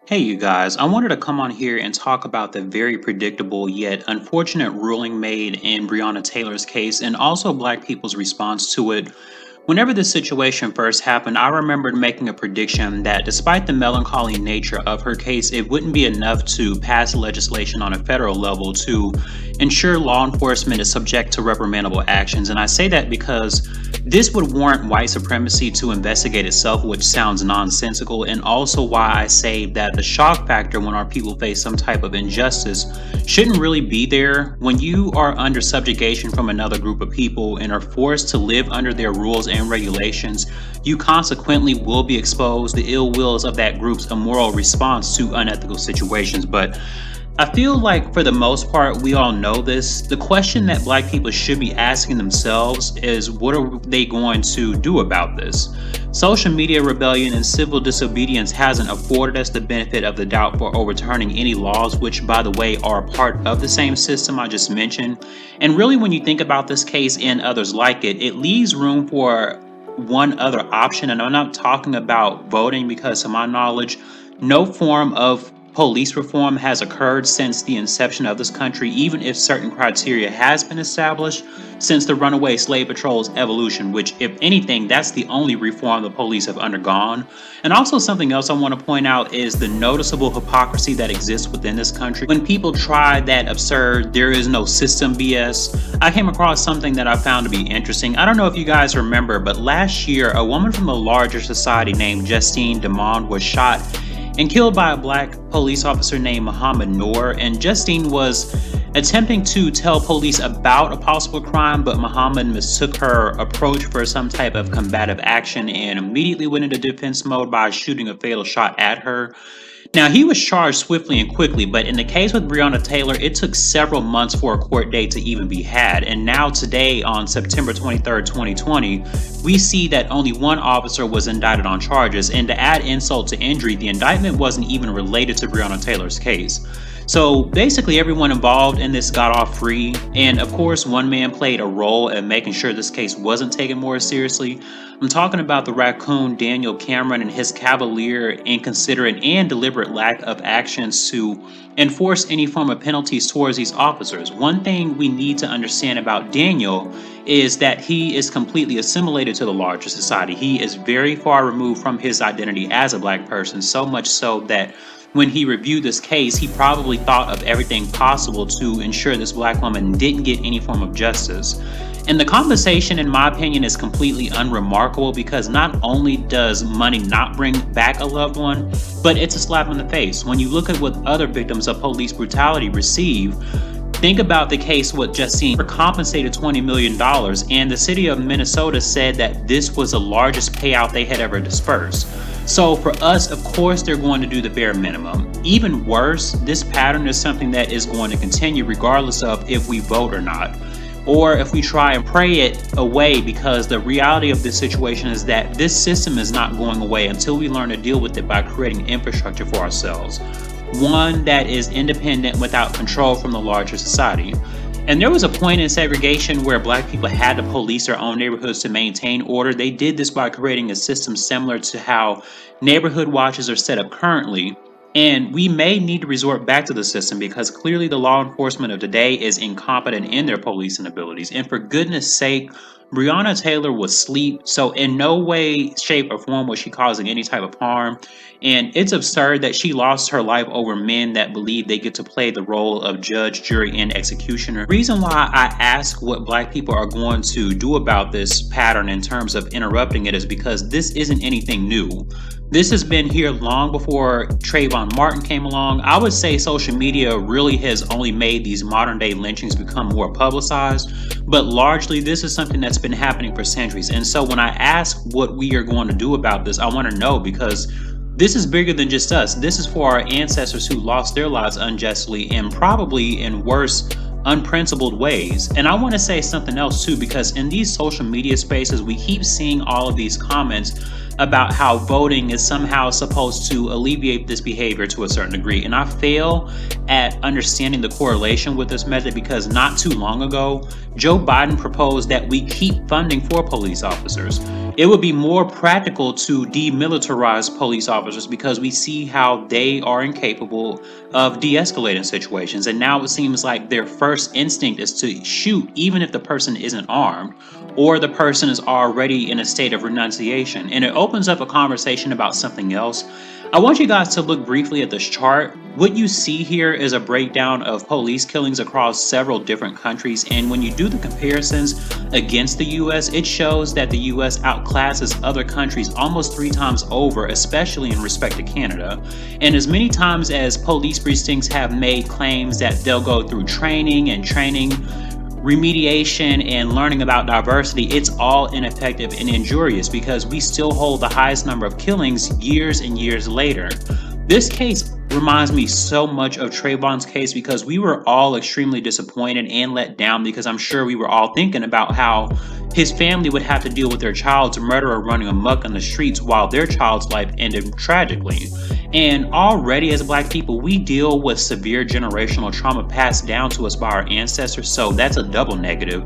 Hey, you guys, I wanted to come on here and talk about the very predictable yet unfortunate ruling made in Breonna Taylor's case and also Black people's response to it. Whenever this situation first happened, I remembered making a prediction that despite the melancholy nature of her case, it wouldn't be enough to pass legislation on a federal level to ensure law enforcement is subject to reprimandable actions. And I say that because this would warrant white supremacy to investigate itself, which sounds nonsensical, and also why I say that the shock factor when our people face some type of injustice shouldn't really be there. When you are under subjugation from another group of people and are forced to live under their rules and regulations, you consequently will be exposed to the ill wills of that group's immoral response to unethical situations. But I feel like for the most part, we all know this. The question that Black people should be asking themselves is, what are they going to do about this? Social media rebellion and civil disobedience hasn't afforded us the benefit of the doubt for overturning any laws, which, by the way, are part of the same system I just mentioned. And really, when you think about this case and others like it leaves room for one other option. And I'm not talking about voting because, to my knowledge, no form of police reform has occurred since the inception of this country, even if certain criteria has been established since the runaway slave patrol's evolution, which, if anything, that's the only reform the police have undergone. And also, something else I want to point out is the noticeable hypocrisy that exists within this country. When people try that absurd, there is no system BS, I came across something that I found to be interesting. I don't know if you guys remember, but last year, a woman from a larger society named Justine Demond was shot and killed by a Black police officer named Muhammad Noor. And Justine was attempting to tell police about a possible crime, but Muhammad mistook her approach for some type of combative action and immediately went into defense mode by shooting a fatal shot at her. Now, he was charged swiftly and quickly, but in the case with Breonna Taylor, it took several months for a court date to even be had. And now, today, on September 23rd, 2020, we see that only one officer was indicted on charges. And to add insult to injury, the indictment wasn't even related to Breonna Taylor's case. So basically, everyone involved in this got off free. And of course, one man played a role in making sure this case wasn't taken more seriously. I'm talking about the raccoon Daniel Cameron and his cavalier, inconsiderate, and deliberate lack of actions to enforce any form of penalties towards these officers. One thing we need to understand about Daniel is that he is completely assimilated to the larger society. He is very far removed from his identity as a Black person, so much so that when he reviewed this case, he probably thought of everything possible to ensure this Black woman didn't get any form of justice. And the compensation, in my opinion, is completely unremarkable because not only does money not bring back a loved one, but it's a slap in the face. When you look at what other victims of police brutality receive, think about the case with Justine. Were compensated $20 million, and the city of Minnesota said that this was the largest payout they had ever dispersed. So for us, of course, they're going to do the bare minimum. Even worse, this pattern is something that is going to continue regardless of if we vote or not, or if we try and pray it away, because the reality of this situation is that this system is not going away until we learn to deal with it by creating infrastructure for ourselves. One that is independent without control from the larger society. And there was a point in segregation where Black people had to police their own neighborhoods to maintain order. They did this by creating a system similar to how neighborhood watches are set up currently. And we may need to resort back to the system because clearly the law enforcement of today is incompetent in their policing abilities. And for goodness sake, Breonna Taylor was asleep, so in no way, shape, or form was she causing any type of harm. And it's absurd that she lost her life over men that believe they get to play the role of judge, jury, and executioner. The reason why I ask what Black people are going to do about this pattern in terms of interrupting it is because this isn't anything new. This has been here long before Trayvon Martin came along. I would say social media really has only made these modern day lynchings become more publicized, but largely this is something that's been happening for centuries. And so when I ask what we are going to do about this, I want to know because this is bigger than just us. This is for our ancestors who lost their lives unjustly and probably in worse, unprincipled ways. And I want to say something else too, because in these social media spaces, we keep seeing all of these comments about how voting is somehow supposed to alleviate this behavior to a certain degree. And I fail at understanding the correlation with this method because not too long ago, Joe Biden proposed that we keep funding for police officers. It would be more practical to demilitarize police officers because we see how they are incapable of de escalating situations. And now it seems like their first instinct is to shoot, even if the person isn't armed or the person is already in a state of renunciation. And it opens up a conversation about something else. I want you guys to look briefly at this chart. What you see here is a breakdown of police killings across several different countries. And when you do the comparisons against the US, it shows that the US outclasses other countries almost 3 times over, especially in respect to Canada. And as many times as police precincts have made claims that they'll go through training, remediation, and learning about diversity, it's all ineffective and injurious because we still hold the highest number of killings years and years later. This case reminds me so much of Trayvon's case because we were all extremely disappointed and let down because I'm sure we were all thinking about how his family would have to deal with their child's murderer running amok on the streets while their child's life ended tragically. And already as Black people, we deal with severe generational trauma passed down to us by our ancestors, so that's a double negative.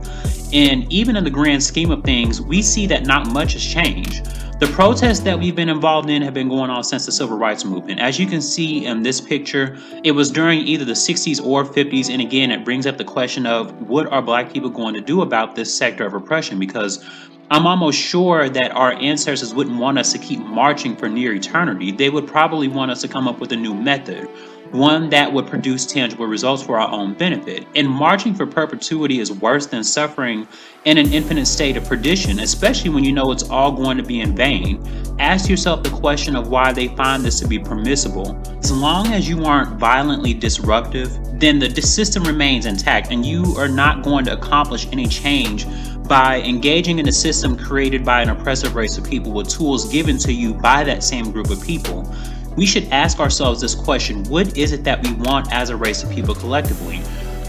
And even in the grand scheme of things, we see that not much has changed. The protests that we've been involved in have been going on since the Civil Rights Movement. As you can see in this picture, it was during either the 60s or 50s. And again, it brings up the question of what are Black people going to do about this sector of oppression? Because I'm almost sure that our ancestors wouldn't want us to keep marching for near eternity. They would probably want us to come up with a new method, one that would produce tangible results for our own benefit. And marching for perpetuity is worse than suffering in an infinite state of perdition, especially when you know it's all going to be in vain. Ask yourself the question of why they find this to be permissible. As long as you aren't violently disruptive, then the system remains intact and you are not going to accomplish any change by engaging in a system created by an oppressive race of people with tools given to you by that same group of people. We should ask ourselves this question: what is it that we want as a race of people collectively?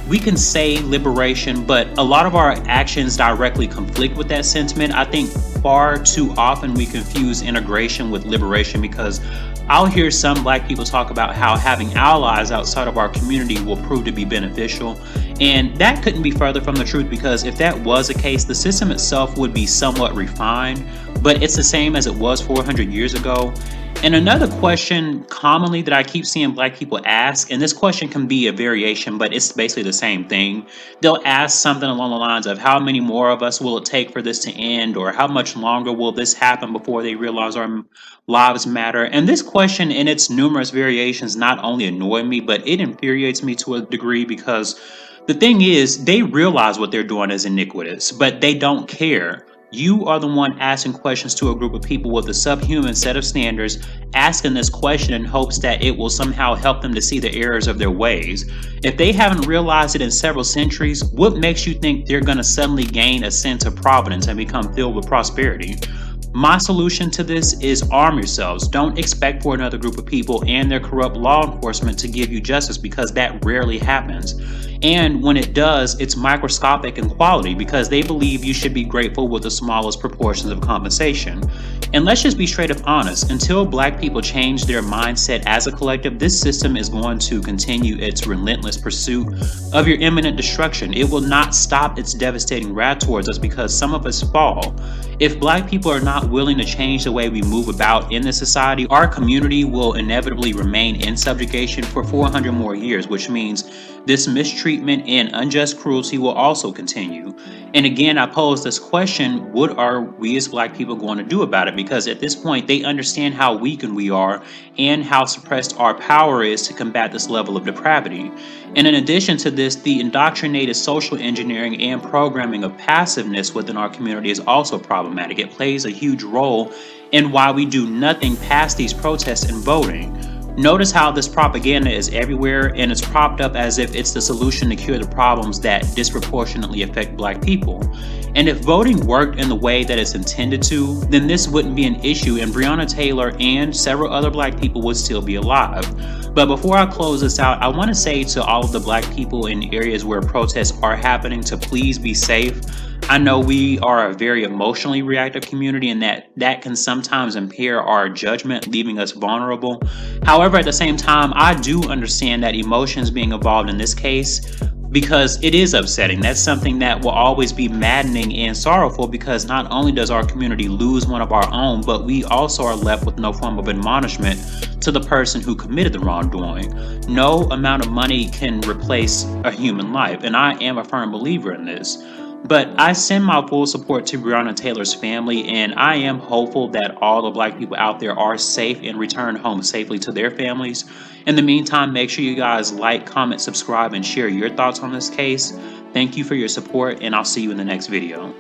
We can say liberation, but a lot of our actions directly conflict with that sentiment. I think far too often we confuse integration with liberation because I'll hear some Black people talk about how having allies outside of our community will prove to be beneficial. And that couldn't be further from the truth because if that was the case, the system itself would be somewhat refined, but it's the same as it was 400 years ago. And another question commonly that I keep seeing Black people ask, and this question can be a variation, but it's basically the same thing. They'll ask something along the lines of how many more of us will it take for this to end, or how much longer will this happen before they realize our lives matter? And this question in its numerous variations not only annoy me, but it infuriates me to a degree because the thing is, they realize what they're doing is iniquitous, but they don't care. You are the one asking questions to a group of people with a subhuman set of standards, asking this question in hopes that it will somehow help them to see the errors of their ways. If they haven't realized it in several centuries, what makes you think they're going to suddenly gain a sense of providence and become filled with prosperity? My solution to this is arm yourselves. Don't expect for another group of people and their corrupt law enforcement to give you justice because that rarely happens. And when it does, it's microscopic in quality because they believe you should be grateful with the smallest proportions of compensation. And let's just be straight up honest. Until Black people change their mindset as a collective, this system is going to continue its relentless pursuit of your imminent destruction. It will not stop its devastating wrath towards us because some of us fall. If Black people are not willing to change the way we move about in this society, our community will inevitably remain in subjugation for 400 more years, which means this mistreatment and unjust cruelty will also continue. And again, I pose this question: what are we as Black people going to do about it? Because at this point, they understand how weakened we are and how suppressed our power is to combat this level of depravity. And in addition to this, the indoctrinated social engineering and programming of passiveness within our community is also problematic. It plays a huge role in why we do nothing past these protests and voting. Notice how this propaganda is everywhere and it's propped up as if it's the solution to cure the problems that disproportionately affect Black people. And if voting worked in the way that it's intended to, then this wouldn't be an issue and Breonna Taylor and several other Black people would still be alive. But before I close this out, I want to say to all of the Black people in areas where protests are happening to please be safe. I know we are a very emotionally reactive community and that can sometimes impair our judgment, leaving us vulnerable. However, at the same time, I do understand that emotions being involved in this case because it is upsetting. That's something that will always be maddening and sorrowful, because not only does our community lose one of our own, but we also are left with no form of admonishment to the person who committed the wrongdoing. No amount of money can replace a human life, and I am a firm believer in this. But I send my full support to Breonna Taylor's family, and I am hopeful that all the Black people out there are safe and return home safely to their families. In the meantime, make sure you guys like, comment, subscribe, and share your thoughts on this case. Thank you for your support, and I'll see you in the next video.